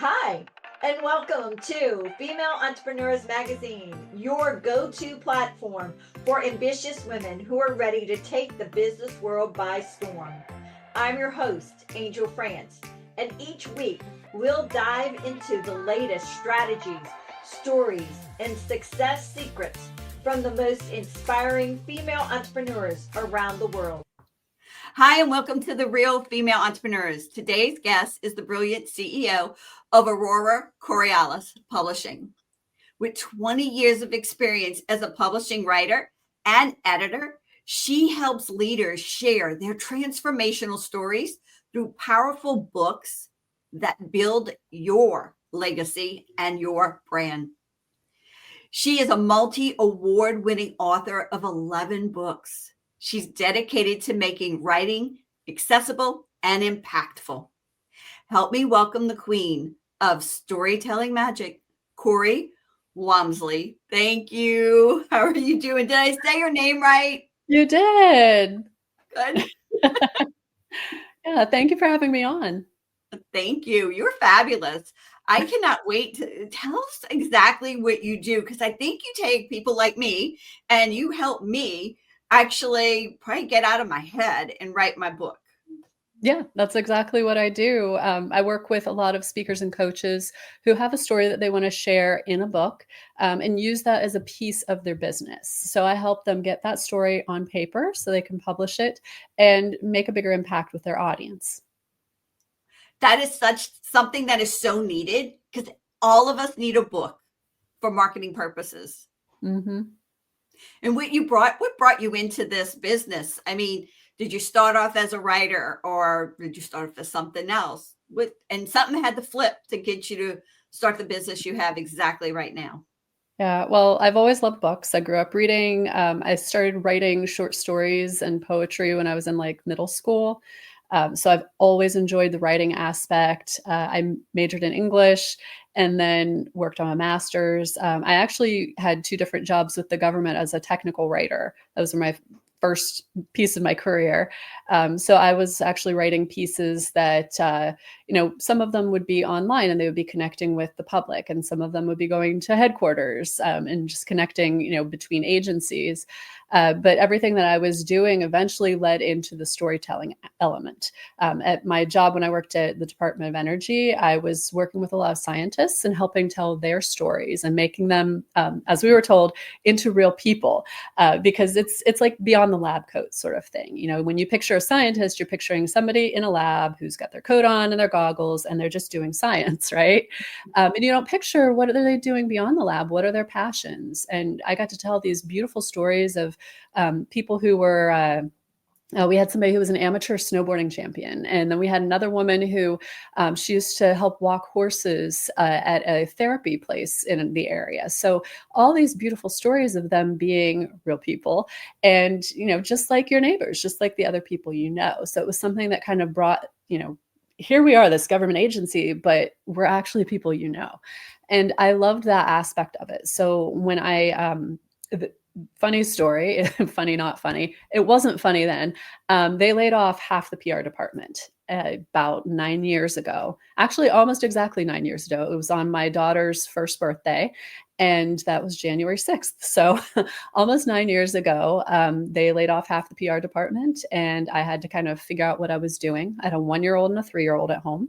Hi, and welcome to Female Entrepreneurs Magazine, your go-to platform for ambitious women who are ready to take the business world by storm. I'm your host, Angel France, and each week we'll dive into the latest strategies, stories, and success secrets from the most inspiring female entrepreneurs around the world. Hi, and welcome to The Real Female Entrepreneurs. Today's guest is the brilliant CEO of Aurora Corialis Publishing. With 20 years of experience as a publishing writer and editor, she helps leaders share their transformational stories through powerful books that build your legacy and your brand. She is a multi-award-winning author of 11 books. She's dedicated to making writing accessible and impactful. Help me welcome the queen of storytelling magic, Cori Wamsley. Thank you. How are you doing? Did I say your name right? You did. Good. Yeah, thank you for having me on. Thank you. You're fabulous. I cannot wait to tell us exactly what you do, because I think you take people like me and you help me actually probably get out of my head and write my book. Yeah, that's exactly what I do. I work with a lot of speakers and coaches who have a story that they want to share in a book and use that as a piece of their business. So I help them get that story on paper so they can publish it and make a bigger impact with their audience. That is something that is so needed, because all of us need a book for marketing purposes. Mm-hmm. And what brought you into this business? I mean, did you start off as a writer, or did you start off as something else? And something had to flip to get you to start the business you have exactly right now. Yeah, well, I've always loved books. I grew up reading. I started writing short stories and poetry when I was in middle school. So I've always enjoyed the writing aspect. I majored in English and then worked on a master's. I actually had 2 different jobs with the government as a technical writer. Those were my first piece of my career. So I was actually writing pieces that, some of them would be online and they would be connecting with the public, and some of them would be going to headquarters and just connecting, between agencies. But everything that I was doing eventually led into the storytelling element. At my job when I worked at the Department of Energy, I was working with a lot of scientists and helping tell their stories and making them, as we were told, into real people, because it's like beyond the lab coat sort of thing. When you picture a scientist, you're picturing somebody in a lab who's got their coat on and their goggles and they're just doing science, right? And you don't picture what are they doing beyond the lab? What are their passions? And I got to tell these beautiful stories of people who were, we had somebody who was an amateur snowboarding champion. And then we had another woman who she used to help walk horses at a therapy place in the area. So all these beautiful stories of them being real people and, just like your neighbors, just like the other people So it was something that kind of brought, here we are, this government agency, but we're actually people And I loved that aspect of it. So when funny story, funny, not funny. It wasn't funny then. They laid off half the PR department about 9 years ago, actually almost exactly 9 years ago. It was on my daughter's first birthday, and that was January 6th. So almost 9 years ago, they laid off half the PR department, and I had to kind of figure out what I was doing. I had a 1-year-old and a 3-year-old at home.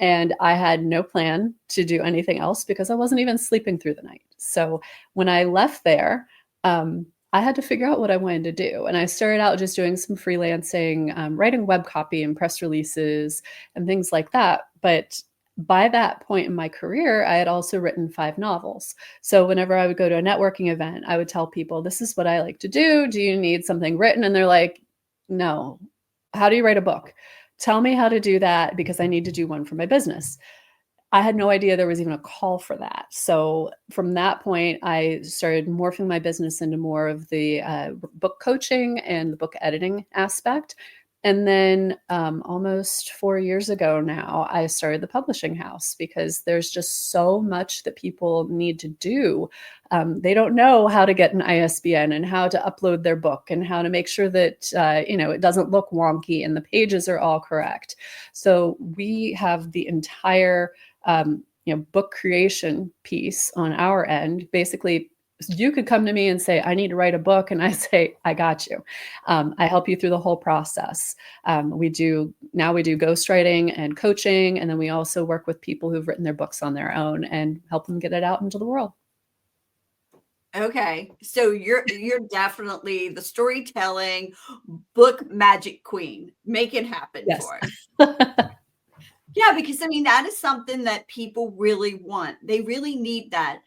And I had no plan to do anything else because I wasn't even sleeping through the night. So when I left there, I had to figure out what I wanted to do. And I started out just doing some freelancing, writing web copy and press releases and things like that. But by that point in my career, I had also written 5 novels. So whenever I would go to a networking event, I would tell people, this is what I like to do. Do you need something written? And they're like, no. How do you write a book? Tell me how to do that, because I need to do one for my business. I had no idea there was even a call for that. So from that point, I started morphing my business into more of the book coaching and the book editing aspect. And then almost 4 years ago now, I started the publishing house because there's just so much that people need to do. They don't know how to get an ISBN and how to upload their book and how to make sure that, it doesn't look wonky and the pages are all correct. So we have the entire, book creation piece on our end. Basically, you could come to me and say, I need to write a book. And I say, I got you. I help you through the whole process. We do ghostwriting and coaching. And then we also work with people who've written their books on their own and help them get it out into the world. Okay. So you're definitely the storytelling book magic queen. Make it happen for us. Yeah, because I mean, that is something that people really want. They really need that.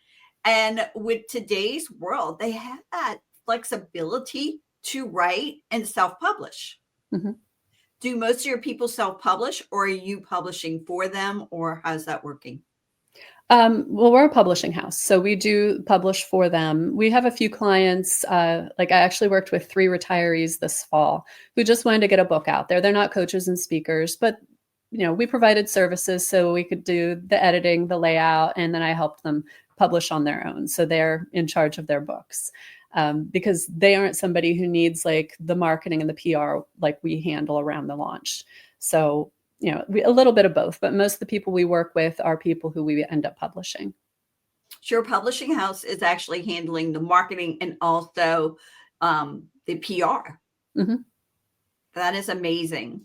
And with today's world, they have that flexibility to write and self-publish. Mm-hmm. Do most of your people self-publish, or are you publishing for them, or how's that working? Well, we're a publishing house, so we do publish for them. We have a few clients, like I actually worked with 3 retirees this fall who just wanted to get a book out there. They're not coaches and speakers, but we provided services so we could do the editing, the layout, and then I helped them publish on their own. So they're in charge of their books because they aren't somebody who needs like the marketing and the PR like we handle around the launch. So, a little bit of both, but most of the people we work with are people who we end up publishing. Your publishing house is actually handling the marketing and also the PR. Mm-hmm. That is amazing.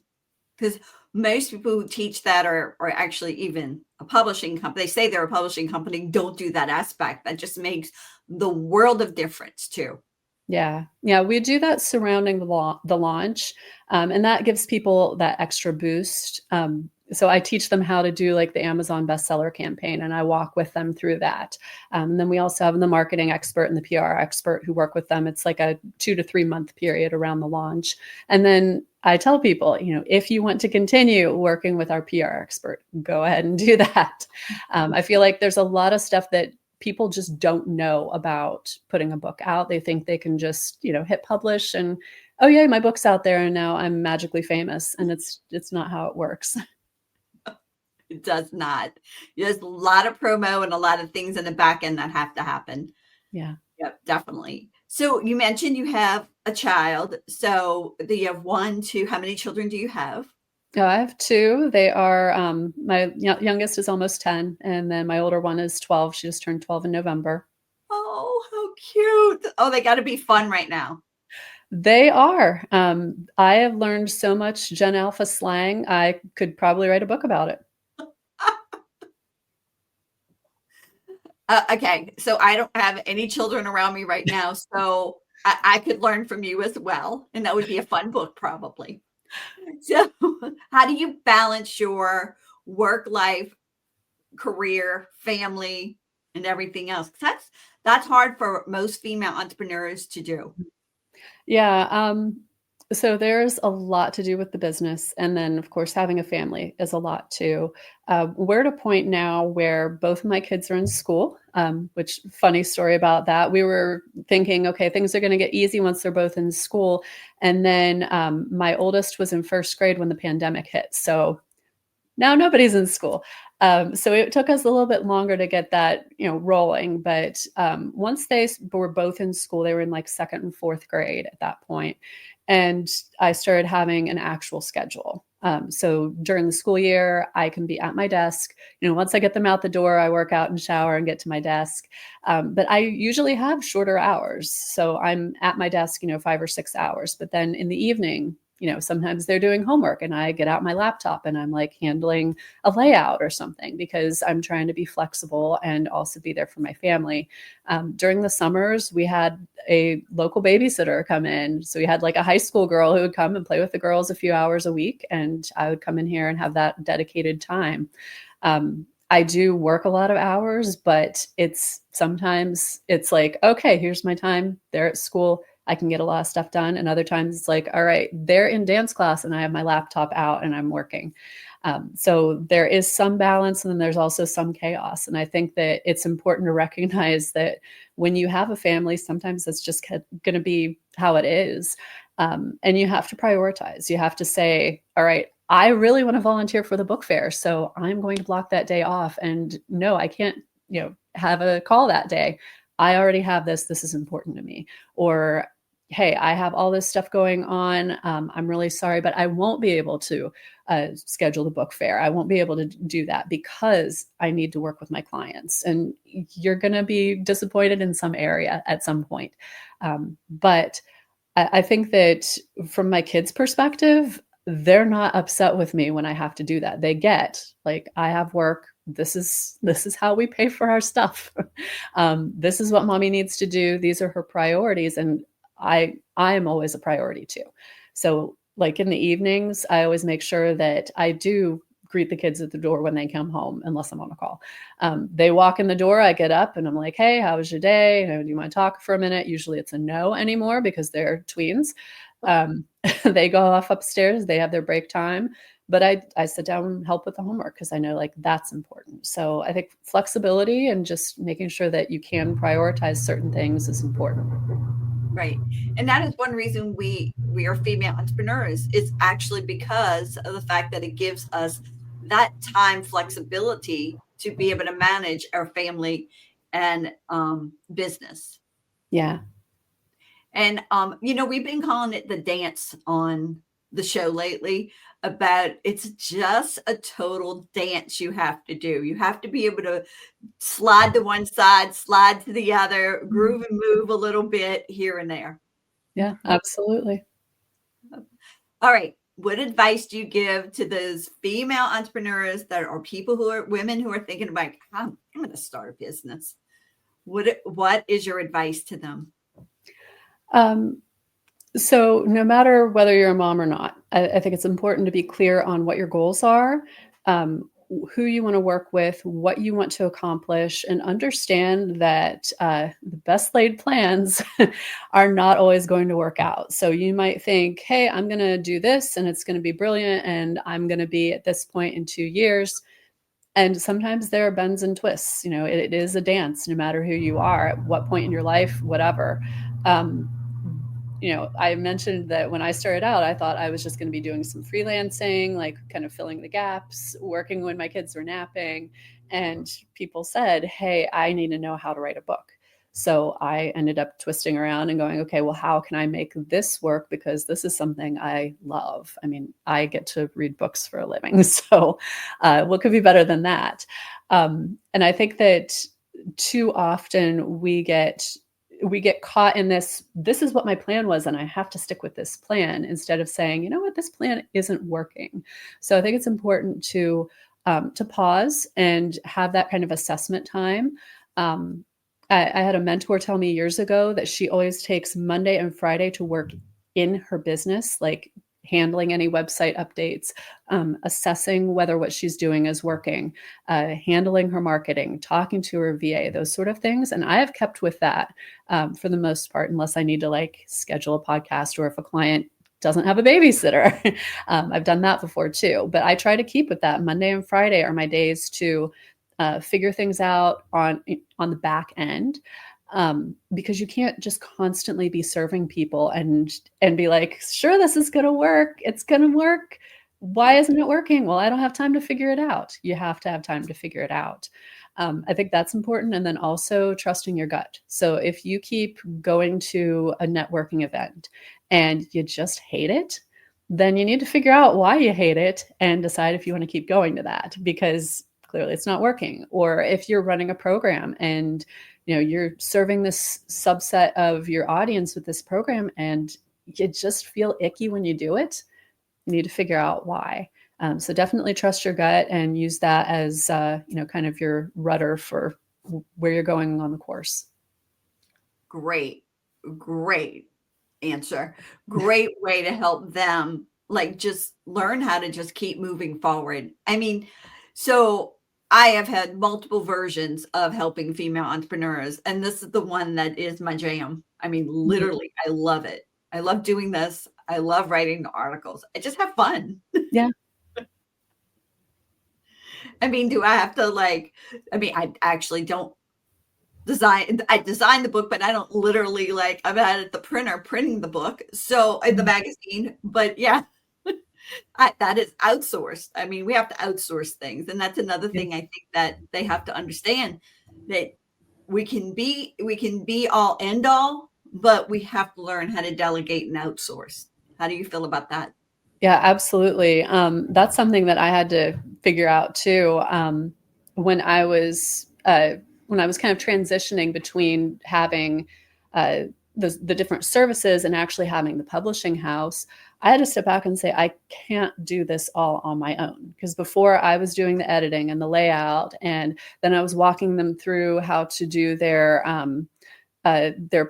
Because most people who teach that are actually even a publishing company. They say they're a publishing company, don't do that aspect. That just makes the world of difference too. Yeah. We do that surrounding the launch. And that gives people that extra boost. So I teach them how to do like the Amazon bestseller campaign, and I walk with them through that. And then we also have the marketing expert and the PR expert who work with them. It's like a 2 to 3 month period around the launch. And then I tell people, if you want to continue working with our PR expert, go ahead and do that. I feel like there's a lot of stuff that people just don't know about putting a book out. They think they can just, hit publish and, oh yeah, my book's out there and now I'm magically famous. And it's not how it works. It does not. There's a lot of promo and a lot of things in the back end that have to happen. Yeah. Yep, definitely. So you mentioned you have a child. So do you have 1, 2? How many children do you have? Oh, I have 2. They are, my youngest is almost 10. And then my older one is 12. She just turned 12 in November. Oh, how cute. Oh, they got to be fun right now. They are. I have learned so much Gen Alpha slang. I could probably write a book about it. Okay. So I don't have any children around me right now. So I could learn from you as well. And that would be a fun book probably. So how do you balance your work life, career, family, and everything else? That's hard for most female entrepreneurs to do. Yeah. So there's a lot to do with the business. And then, of course, having a family is a lot too. We're at a point now where both of my kids are in school, which funny story about that. We were thinking, okay, things are going to get easy once they're both in school. And then my oldest was in first grade when the pandemic hit. So now nobody's in school. So it took us a little bit longer to get that, rolling. But once they were both in school, they were in like 2nd and 4th grade at that point. And I started having an actual schedule. So during the school year, I can be at my desk. Once I get them out the door, I work out and shower and get to my desk. But I usually have shorter hours. So I'm at my desk, 5 or 6 hours. But then in the evening, sometimes they're doing homework and I get out my laptop and I'm like handling a layout or something because I'm trying to be flexible and also be there for my family. During the summers, we had a local babysitter come in. So we had like a high school girl who would come and play with the girls a few hours a week. And I would come in here and have that dedicated time. I do work a lot of hours, but sometimes it's like, okay, here's my time. They're at school. I can get a lot of stuff done. And other times it's like, all right, they're in dance class and I have my laptop out and I'm working. So there is some balance and then there's also some chaos. And I think that it's important to recognize that when you have a family, sometimes it's just going to be how it is. And you have to prioritize. You have to say, all right, I really want to volunteer for the book fair, so I'm going to block that day off. And no, I can't, have a call that day. I already have this. This is important to me. Or, hey, I have all this stuff going on. I'm really sorry, but I won't be able to schedule the book fair. I won't be able to do that because I need to work with my clients. And you're going to be disappointed in some area at some point. But I think that from my kids' perspective, they're not upset with me when I have to do that. They get, like, I have work. This is how we pay for our stuff. This is what mommy needs to do. These are her priorities. And I am always a priority too. So like in the evenings, I always make sure that I do greet the kids at the door when they come home, unless I'm on a call. They walk in the door, I get up and I'm like, hey, how was your day? Do you want to talk for a minute? Usually it's a no anymore because they're tweens. They go off upstairs, they have their break time, but I sit down and help with the homework because I know like that's important. So I think flexibility and just making sure that you can prioritize certain things is important. Right. And that is one reason we are female entrepreneurs. It's actually because of the fact that it gives us that time flexibility to be able to manage our family and business. Yeah. And, we've been calling it the dance on the show lately about it's just a total dance you have to do. You have to be able to slide to one side, slide to the other, groove and move a little bit here and there. Yeah, absolutely. All right. What advice do you give to those female entrepreneurs that are women who are thinking about, I'm going to start a business? What is your advice to them? So no matter whether you're a mom or not, I think it's important to be clear on what your goals are, who you want to work with, what you want to accomplish, and understand that the best laid plans are not always going to work out. So you might think, hey, I'm going to do this and it's going to be brilliant and I'm going to be at this point in 2 years. And sometimes there are bends and twists. It is a dance, no matter who you are, at what point in your life, whatever. I mentioned that when I started out, I thought I was just going to be doing some freelancing, like kind of filling the gaps, working when my kids were napping. And people said, hey, I need to know how to write a book. So I ended up twisting around and going, okay, well, how can I make this work? Because this is something I love. I mean, I get to read books for a living. So what could be better than that? And I think that too often we get caught in this is what my plan was and I have to stick with this plan, instead of saying, you know what, this plan isn't working. So I think it's important to pause and have that kind of assessment time. I had a mentor tell me years ago that she always takes Monday and Friday to work in her business, like handling any website updates, assessing whether what she's doing is working, handling her marketing, talking to her VA, those sort of things. And I have kept with that for the most part, unless I need to like schedule a podcast or if a client doesn't have a babysitter. I've done that before too, but I try to keep with that. Monday and Friday are my days to figure things out on the back end. Because you can't just constantly be serving people and be like, sure, this is going to work. It's going to work. Why isn't it working? Well, I don't have time to figure it out. You have to have time to figure it out. I think that's important. And then also trusting your gut. So if you keep going to a networking event and you just hate it, then you need to figure out why you hate it and decide if you want to keep going to that, because clearly it's not working. Or if you're running a program and you're serving this subset of your audience with this program and you just feel icky when you do it, you need to figure out why. So definitely trust your gut and use that as, kind of your rudder for where you're going on the course. Great answer. Great way to help them like just learn how to just keep moving forward. I mean, so I have had multiple versions of helping female entrepreneurs, and this is the one that is my jam. I mean, literally, I love it. I love doing this. I love writing the articles. I just have fun. Yeah. I mean, do I have to I actually don't I designed the book, but I don't literally like, I'm at the printer printing the book. So the magazine, but yeah, that is outsourced. I mean, we have to outsource things. And that's another Yeah. thing I think that they have to understand, that we can be all end all, but we have to learn how to delegate and outsource. How do you feel about that? Yeah, absolutely. That's something that I had to figure out too. When I was kind of transitioning between having the different services and actually having the publishing house, I had to step back and say, I can't do this all on my own. Because before, I was doing the editing and the layout, and then I was walking them through how to do their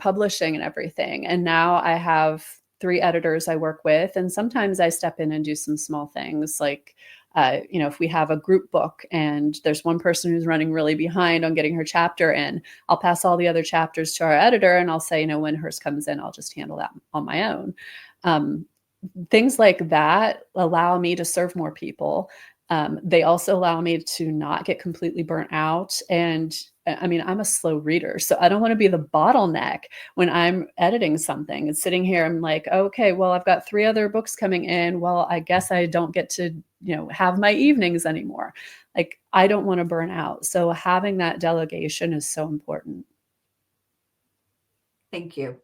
publishing and everything. And now I have 3 editors I work with, and sometimes I step in and do some small things like, if we have a group book and there's one person who's running really behind on getting her chapter in, I'll pass all the other chapters to our editor, and I'll say, when hers comes in, I'll just handle that on my own. Things like that allow me to serve more people. They also allow me to not get completely burnt out. And I mean, I'm a slow reader, so I don't want to be the bottleneck when I'm editing something and sitting here. I'm like, okay, well, I've got 3 other books coming in. Well, I guess I don't get to, have my evenings anymore. Like, I don't want to burn out. So having that delegation is so important. Thank you.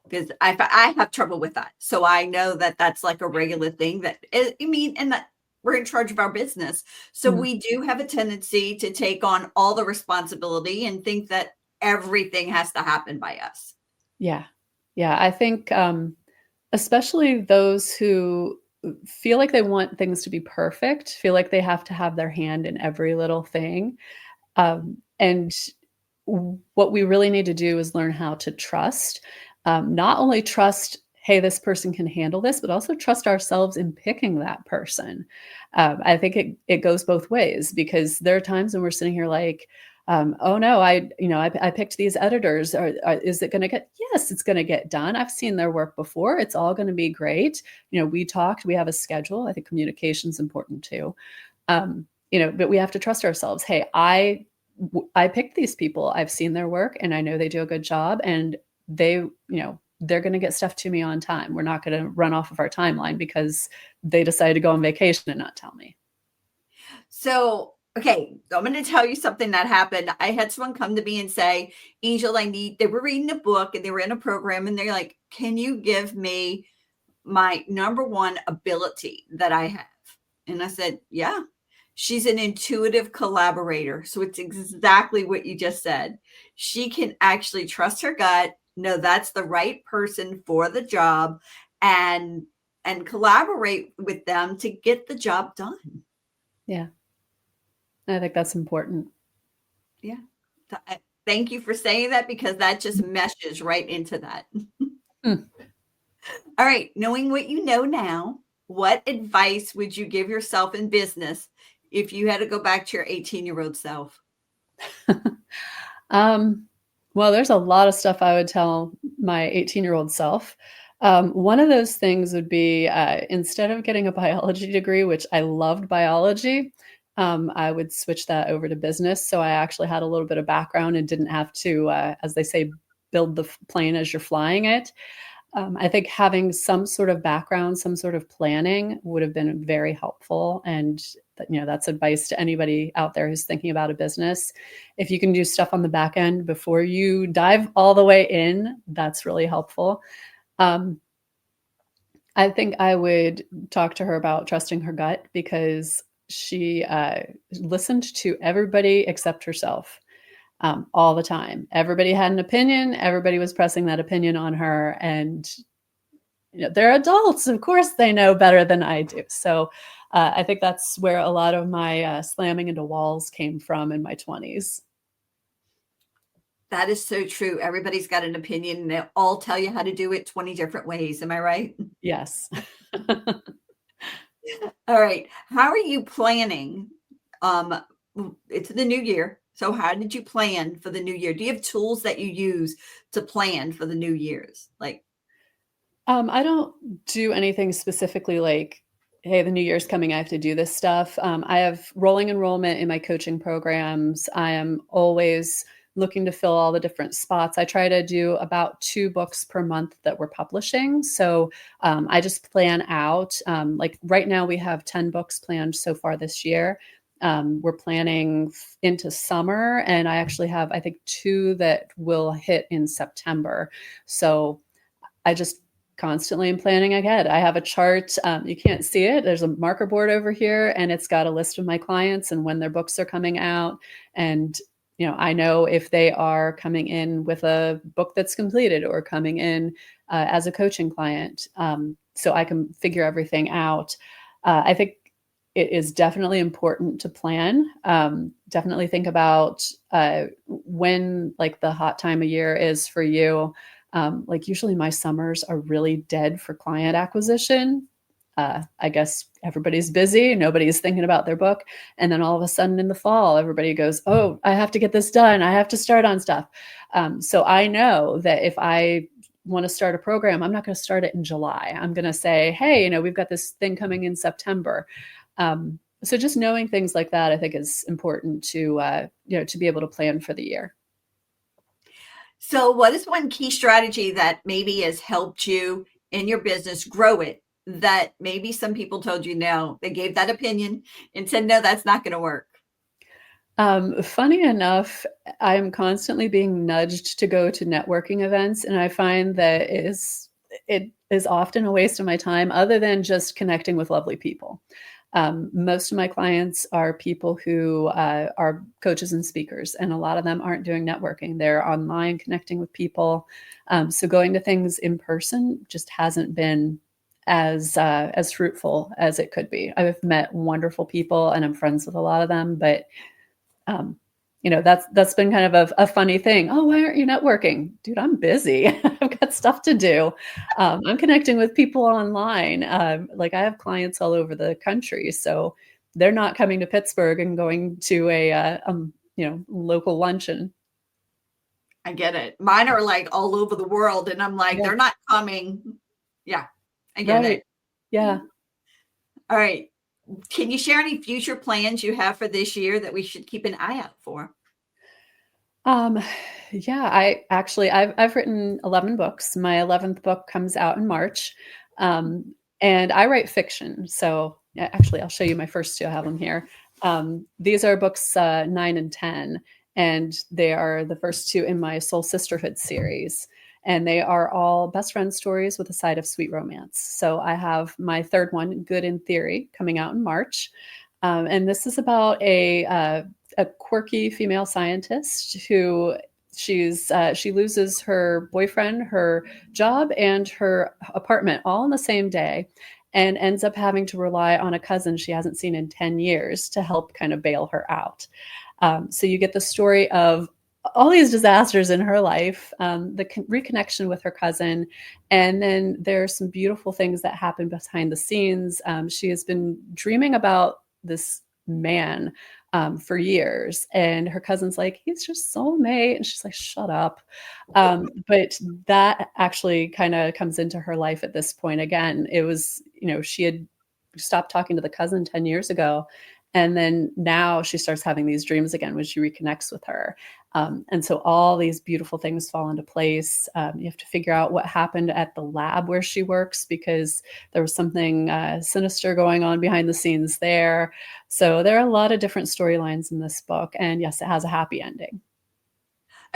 Because I have trouble with that. So I know that that's like a regular thing that, and that we're in charge of our business. So we do have a tendency to take on all the responsibility and think that everything has to happen by us. Yeah. Yeah. I think, especially those who feel like they want things to be perfect, feel like they have to have their hand in every little thing. And what we really need to do is learn how to trust, not only trust, hey, this person can handle this, but also trust ourselves in picking that person. I think it goes both ways, because there are times when we're sitting here like, oh no, I picked these editors. Is it going to get? Yes, it's going to get done. I've seen their work before. It's all going to be great. We talked. We have a schedule. I think communication is important too. But we have to trust ourselves. Hey, I picked these people. I've seen their work, and I know they do a good job. And they're going to get stuff to me on time. We're not going to run off of our timeline because they decided to go on vacation and not tell me. So, okay, I'm going to tell you something that happened. I had someone come to me and say, Angel, they were reading a book and they were in a program, and they're like, can you give me my number one ability that I have? And I said, yeah. She's an intuitive collaborator. So it's exactly what you just said. She can actually trust her gut, know that's the right person for the job, and collaborate with them to get the job done. Yeah. I think that's important. Yeah. Thank you for saying that, because that just meshes right into that. All right. Knowing what you know now, what advice would you give yourself in business if you had to go back to your 18-year-old self? Well, there's a lot of stuff I would tell my 18-year-old self. One of those things would be, instead of getting a biology degree, which I loved biology, I would switch that over to business. So I actually had a little bit of background and didn't have to, as they say, build the plane as you're flying it. I think having some sort of background, some sort of planning would have been very helpful. And that's advice to anybody out there who's thinking about a business. If you can do stuff on the back end before you dive all the way in, that's really helpful. I think I would talk to her about trusting her gut, because she listened to everybody except herself. All the time. Everybody had an opinion. Everybody was pressing that opinion on her. And they're adults. Of course, they know better than I do. So I think that's where a lot of my slamming into walls came from in my 20s. That is so true. Everybody's got an opinion, and they all tell you how to do it 20 different ways. Am I right? Yes. All right. How are you planning? It's the new year. So how did you plan for the new year? Do you have tools that you use to plan for the new year's? I don't do anything specifically like, hey, the new year's coming, I have to do this stuff. I have rolling enrollment in my coaching programs. I am always looking to fill all the different spots. I try to do about 2 books per month that we're publishing. So I just plan out, like right now we have 10 books planned so far this year. We're planning into summer, and I actually have, I think, 2 that will hit in September. So I just constantly am planning ahead. I have a chart. You can't see it. There's a marker board over here, and it's got a list of my clients and when their books are coming out. And, I know if they are coming in with a book that's completed or coming in as a coaching client. So I can figure everything out. I think it is definitely important to plan. Definitely think about when like the hot time of year is for you. Like usually my summers are really dead for client acquisition. I guess everybody's busy. Nobody's thinking about their book. And then all of a sudden in the fall, everybody goes, oh, I have to get this done. I have to start on stuff. So I know that if I want to start a program, I'm not going to start it in July. I'm going to say, hey, we've got this thing coming in September. So just knowing things like that, I think is important to be able to plan for the year. So what is one key strategy that maybe has helped you in your business grow it that maybe some people told you no, they gave that opinion and said, no, that's not going to work? Funny enough, I'm constantly being nudged to go to networking events, and I find that it is often a waste of my time other than just connecting with lovely people. Most of my clients are people who are coaches and speakers, and a lot of them aren't doing networking. They're online connecting with people. So going to things in person just hasn't been as fruitful as it could be. I've met wonderful people and I'm friends with a lot of them, but that's been kind of a funny thing. Oh, why aren't you networking? Dude, I'm busy. I've got stuff to do. I'm connecting with people online. Like I have clients all over the country, so they're not coming to Pittsburgh and going to a local luncheon. I get it. Mine are like all over the world, and I'm like, they're not coming. Yeah, I get it. Yeah. All right. Can you share any future plans you have for this year that we should keep an eye out for? Yeah, I've written 11 books. My 11th book comes out in March. And I write fiction. So actually, I'll show you my first 2. I have them here. These are books 9 and 10, and they are the first 2 in my Soul Sisterhood series. And they are all best friend stories with a side of sweet romance. So I have my 3rd one, Good in Theory, coming out in March. And this is about a quirky female scientist who she loses her boyfriend, her job, and her apartment all on the same day, and ends up having to rely on a cousin she hasn't seen in 10 years to help kind of bail her out. So you get the story of all these disasters in her life, the reconnection with her cousin, and then there are some beautiful things that happen behind the scenes. She has been dreaming about this man for years, and her cousin's like, he's your soulmate, and she's like, shut up. But that actually kind of comes into her life at this point. Again, it was, she had stopped talking to the cousin 10 years ago, and then now she starts having these dreams again when she reconnects with her. And so all these beautiful things fall into place. You have to figure out what happened at the lab where she works, because there was something sinister going on behind the scenes there. So there are a lot of different storylines in this book. And yes, it has a happy ending.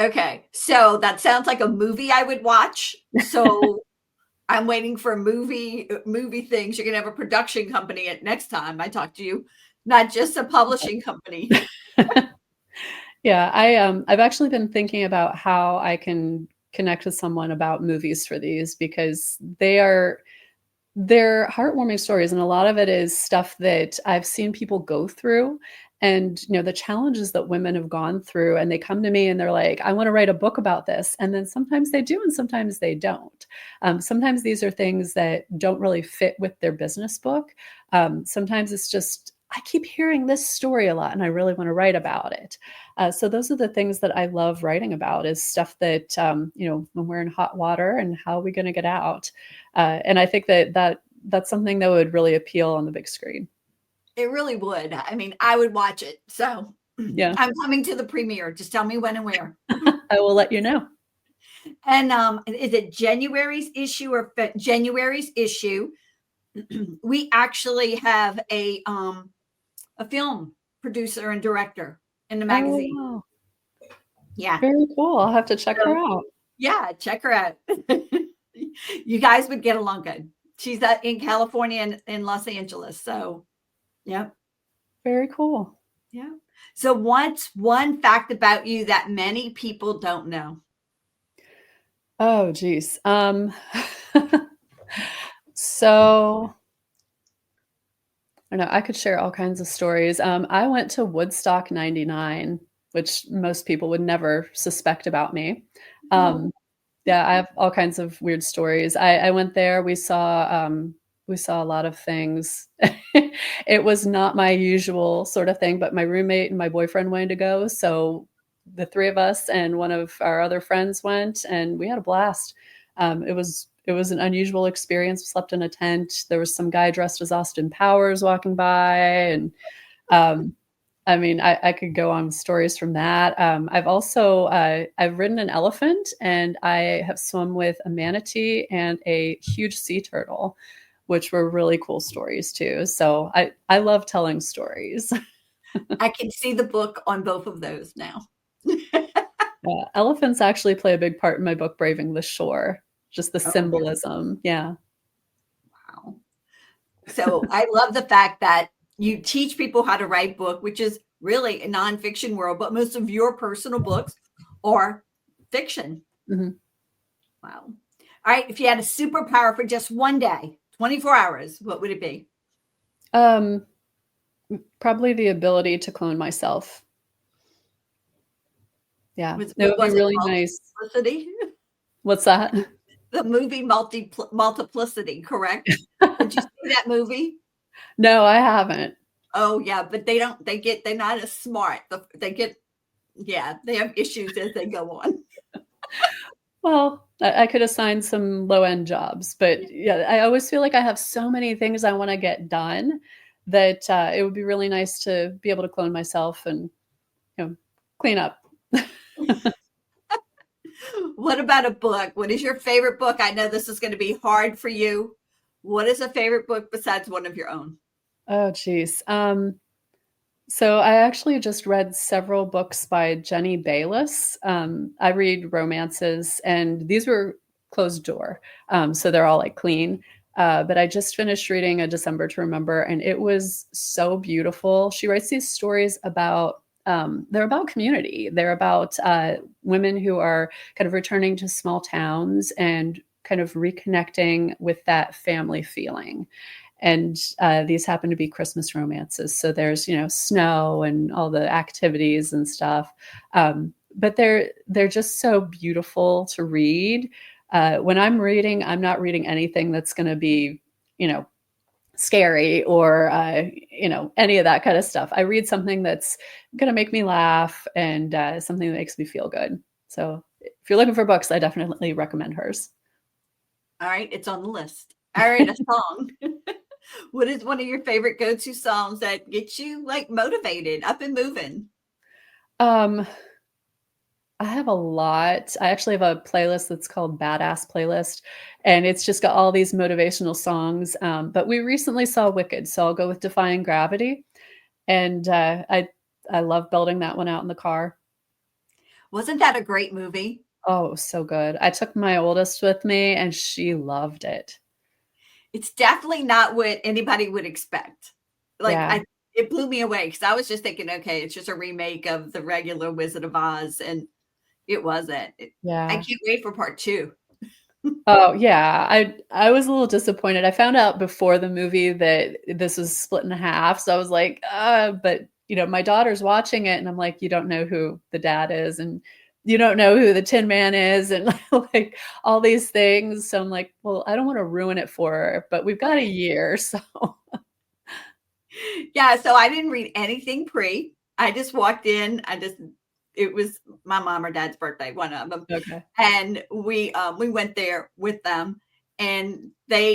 Okay. So that sounds like a movie I would watch. So I'm waiting for movie things. You're going to have a production company at next time I talk to you, not just a publishing company. Yeah, I've actually been thinking about how I can connect with someone about movies for these, because they're heartwarming stories, and a lot of it is stuff that I've seen people go through, and the challenges that women have gone through, and they come to me and they're like, I want to write a book about this, and then sometimes they do and sometimes they don't. Sometimes these are things that don't really fit with their business book. Sometimes it's just, I keep hearing this story a lot and I really want to write about it. So those are the things that I love writing about, is stuff that, when we're in hot water and how are we going to get out? And I think that's something that would really appeal on the big screen. It really would. I mean, I would watch it. So Yeah. I'm coming to the premiere. Just tell me when and where. I will let you know. And is it January's issue or January's issue? We actually have a film producer and director in the magazine. Oh, wow. Yeah. Very cool. I'll have to check her out. Yeah, check her out. You guys would get along good. She's in California and in Los Angeles. So, yeah. Very cool. Yeah. So what's one fact about you that many people don't know? Oh, geez. So I don't know, I could share all kinds of stories. I went to Woodstock 99, which most people would never suspect about me. Yeah, I have all kinds of weird stories. I went there. We saw a lot of things. It was not my usual sort of thing, but my roommate and my boyfriend wanted to go, so the three of us and one of our other friends went, and we had a blast. It was an unusual experience. We slept in a tent. There was some guy dressed as Austin Powers walking by, and I mean, I could go on with stories from that. I've also I've ridden an elephant, and I have swum with a manatee and a huge sea turtle, which were really cool stories too. So I love telling stories. I can see the book on both of those now. Elephants actually play a big part in my book, Braving the Shore. Just the symbolism. Yeah. Wow. So I love the fact that you teach people how to write book, which is really a nonfiction world, but most of your personal books are fiction. Mm-hmm. Wow. All right. If you had a superpower for just one day, 24 hours, what would it be? Probably the ability to clone myself. Yeah. It would be really nice. What's that? The movie Multiplicity, correct? Did you see that movie? No, I haven't. Oh yeah, but they're not as smart. They have issues as they go on. Well, I could assign some low-end jobs, but yeah, I always feel like I have so many things I want to get done that it would be really nice to be able to clone myself and, clean up. What about a book? What is your favorite book? I know this is going to be hard for you. What is a favorite book besides one of your own? Oh, geez. So I actually just read several books by Jenny Bayliss. I read romances, and these were closed door. So they're all like clean. But I just finished reading A December to Remember, and it was so beautiful. She writes these stories about they're about community. They're about women who are kind of returning to small towns and kind of reconnecting with that family feeling. And these happen to be Christmas romances. So there's, snow and all the activities and stuff. But they're just so beautiful to read. When I'm reading, I'm not reading anything that's going to be, scary or, any of that kind of stuff. I read something that's going to make me laugh and something that makes me feel good. So if you're looking for books, I definitely recommend hers. All right. It's on the list. All right. A song. What is one of your favorite go-to songs that gets you like motivated, up and moving? I have a lot. I actually have a playlist that's called Badass Playlist, and it's just got all these motivational songs. But we recently saw Wicked, so I'll go with Defying Gravity. And I love belting that one out in the car. Wasn't that a great movie? Oh, so good. I took my oldest with me, and she loved it. It's definitely not what anybody would expect. It blew me away because I was just thinking, okay, it's just a remake of the regular Wizard of Oz, and it wasn't. I can't wait for part 2. Oh yeah, I was a little disappointed. I found out before the movie that this was split in half, so I was like, but my daughter's watching it, and I'm like, you don't know who the dad is, and you don't know who the Tin Man is, and like all these things. So I'm like, well, I don't want to ruin it for her, but we've got a year, so. Yeah, so I didn't read anything pre. I just walked in. It was my mom or dad's birthday, one of them. Okay. And we went there with them, and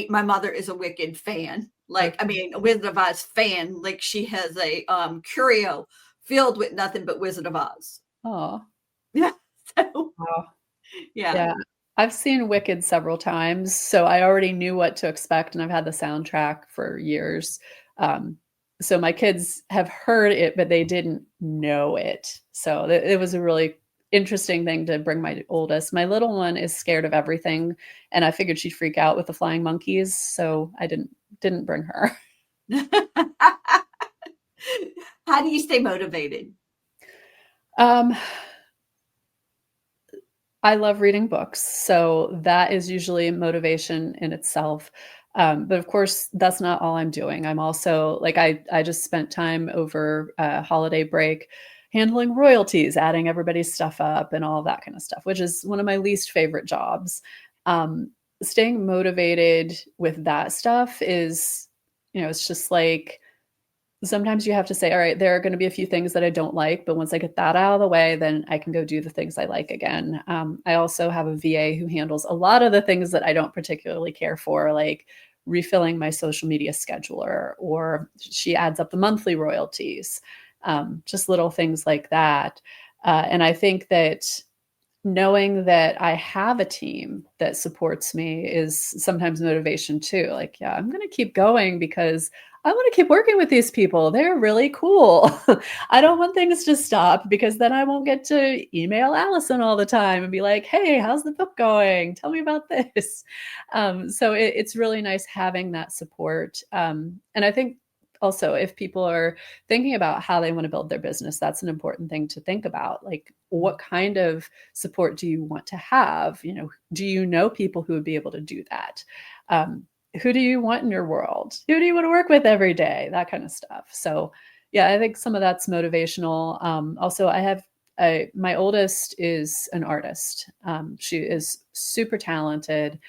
my mother is a Wicked fan. A Wizard of Oz fan. Like she has a curio filled with nothing but Wizard of Oz. Oh, Yeah. So, wow. yeah. Yeah. I've seen Wicked several times, so I already knew what to expect, and I've had the soundtrack for years. So my kids have heard it, but they didn't know it. So it was a really interesting thing to bring my oldest. My little one is scared of everything, and I figured she'd freak out with the flying monkeys, so I didn't bring her. How do you stay motivated? I love reading books, so that is usually motivation in itself. But of course, that's not all I'm doing. I'm also like I just spent time over holiday break handling royalties, adding everybody's stuff up, and all of that kind of stuff, which is one of my least favorite jobs. Um, Staying motivated with that stuff is, it's just like sometimes you have to say, all right, there are going to be a few things that I don't like, but once I get that out of the way, then I can go do the things I like again. I also have a VA who handles a lot of the things that I don't particularly care for, like refilling my social media scheduler, or she adds up the monthly royalties, just little things like that. And I think that knowing that I have a team that supports me is sometimes motivation too. Like, yeah, I'm going to keep going because I want to keep working with these people. They're really cool. I don't want things to stop because then I won't get to email Allison all the time and be like, hey, how's the book going? Tell me about this. So it's really nice having that support. And I think also if people are thinking about how they want to build their business, that's an important thing to think about. Like, what kind of support do you want to have? Do you know people who would be able to do that? Who do you want in your world? Who do you want to work with every day? That kind of stuff. So yeah, I think some of that's motivational. Also, I have my oldest is an artist. She is super talented,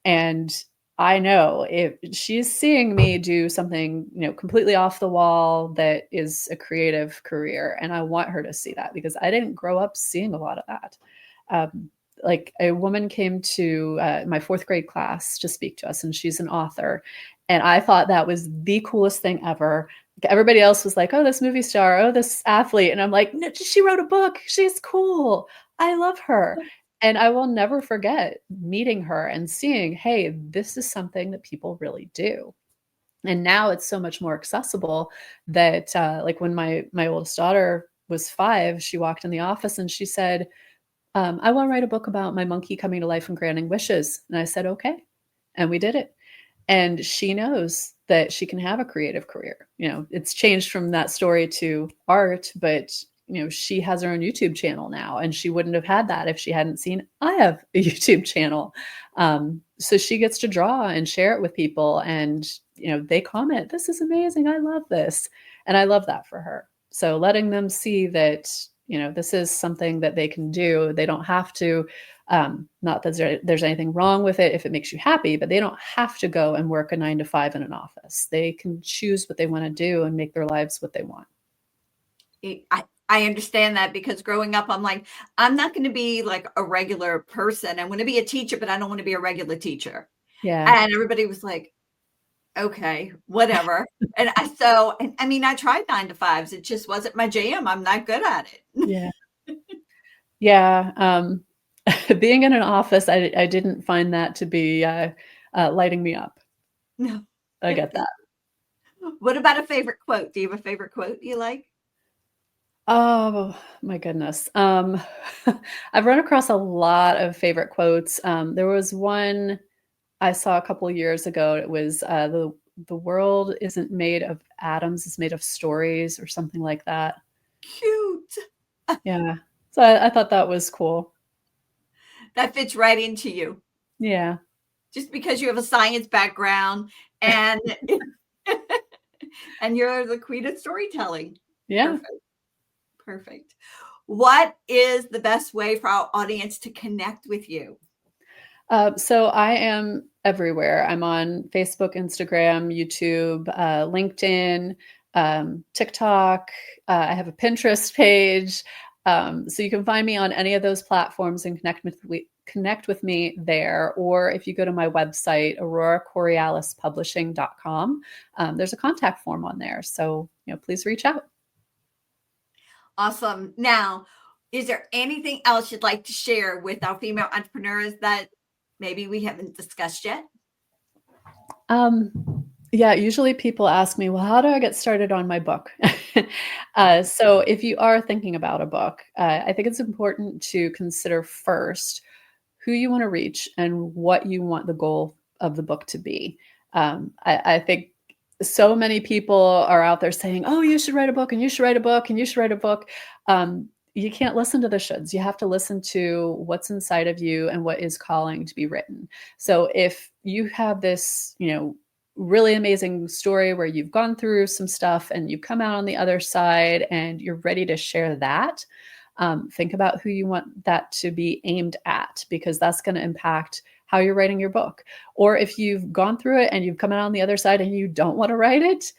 and I know if she's seeing me do something, completely off the wall that is a creative career, and I want her to see that because I didn't grow up seeing a lot of that. Like a woman came to my fourth grade class to speak to us, and she's an author. And I thought that was the coolest thing ever. Everybody else was like, oh, this movie star, oh, this athlete. And I'm like, no, she wrote a book. She's cool. I love her. And I will never forget meeting her and seeing, hey, this is something that people really do. And now it's so much more accessible that like when my oldest daughter was 5, she walked in the office and she said, I want to write a book about my monkey coming to life and granting wishes. And I said, okay. And we did it. And she knows that she can have a creative career. It's changed from that story to art, but she has her own YouTube channel now, and she wouldn't have had that if she hadn't seen I have a YouTube channel. So she gets to draw and share it with people, and they comment, this is amazing, I love this. And I love that for her. So letting them see that this is something that they can do. They don't have to, not that there's anything wrong with it if it makes you happy, but they don't have to go and work a 9 to 5 in an office. They can choose what they want to do and make their lives what they want. I understand that, because growing up, I'm like, I'm not going to be like a regular person. I want to be a teacher, but I don't want to be a regular teacher. Yeah. And everybody was like, okay, whatever. And I mean, I tried 9 to 5s. It just wasn't my jam. I'm not good at it. Yeah. Yeah. Being in an office, I didn't find that to be lighting me up. No. I get that. What about a favorite quote? Do you have a favorite quote you like? Oh my goodness. I've run across a lot of favorite quotes. There was one I saw a couple of years ago. It was the world isn't made of atoms, it's made of stories, or something like that. Cute. Yeah. So I thought that was cool. That fits right into you. Yeah. Just because you have a science background and and you're the queen of storytelling. Yeah. Perfect. What is the best way for our audience to connect with you? So I am everywhere. I'm on Facebook, Instagram, YouTube, LinkedIn, TikTok. I have a Pinterest page. So you can find me on any of those platforms and connect with me there. Or if you go to my website, auroracorialispublishing.com, there's a contact form on there. So, please reach out. Awesome. Now, is there anything else you'd like to share with our female entrepreneurs that maybe we haven't discussed yet? Yeah, usually people ask me, well, how do I get started on my book? So if you are thinking about a book, I think it's important to consider first who you want to reach and what you want the goal of the book to be. I think so many people are out there saying, oh, you should write a book and you should write a book and you should write a book. You can't listen to the shoulds. You have to listen to what's inside of you and what is calling to be written. So if you have this, really amazing story where you've gone through some stuff and you come out on the other side and you're ready to share that, think about who you want that to be aimed at, because that's going to impact how you're writing your book. Or if you've gone through it and you've come out on the other side and you don't want to write it,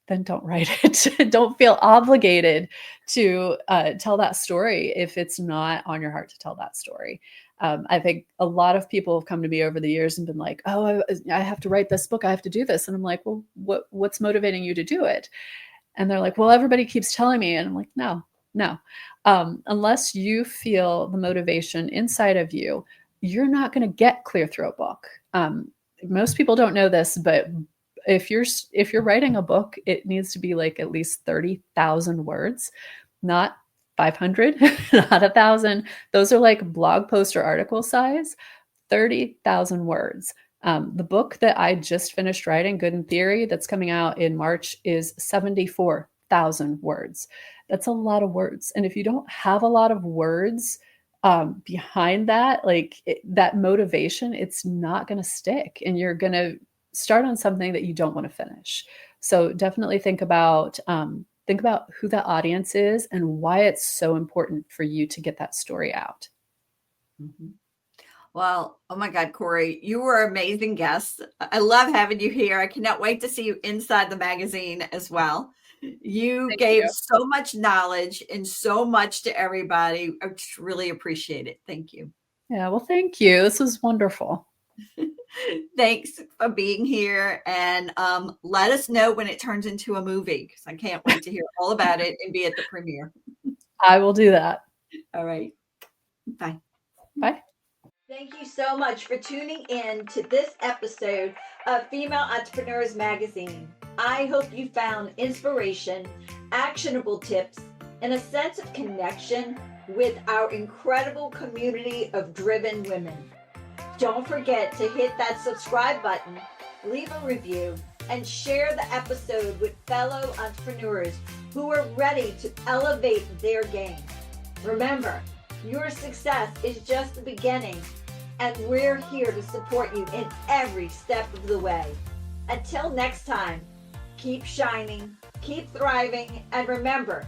then don't write it. Don't feel obligated to tell that story if it's not on your heart to tell that story. I think a lot of people have come to me over the years and been like, oh, I have to write this book. I have to do this. And I'm like, well, what's motivating you to do it? And they're like, well, everybody keeps telling me. And I'm like, no. Unless you feel the motivation inside of you, you're not going to get clear through a book. Most people don't know this, but if you're writing a book, it needs to be like at least 30,000 words, not 500, not 1,000. Those are like blog post or article size, 30,000 words. The book that I just finished writing, Good in Theory, that's coming out in March, is 74,000 words. That's a lot of words. And if you don't have a lot of words behind that, that motivation, it's not going to stick, and you're going to start on something that you don't want to finish. So definitely think about who that audience is and why it's so important for you to get that story out. Mm-hmm. Well, oh my God, Cori, you were an amazing guest. I love having you here. I cannot wait to see you inside the magazine as well. You gave so much knowledge and so much to everybody. I just really appreciate it. Thank you. Yeah, well, thank you. This was wonderful. Thanks for being here, and let us know when it turns into a movie, because I can't wait to hear all about it and be at the premiere. I will do that. All right. Bye. Bye. Thank you so much for tuning in to this episode of Female Entrepreneurs Magazine. I hope you found inspiration, actionable tips, and a sense of connection with our incredible community of driven women. Don't forget to hit that subscribe button, leave a review, and share the episode with fellow entrepreneurs who are ready to elevate their game. Remember, your success is just the beginning, and we're here to support you in every step of the way. Until next time, keep shining, keep thriving, and remember,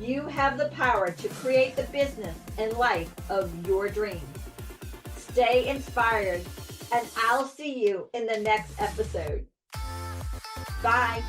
you have the power to create the business and life of your dreams. Stay inspired, and I'll see you in the next episode. Bye.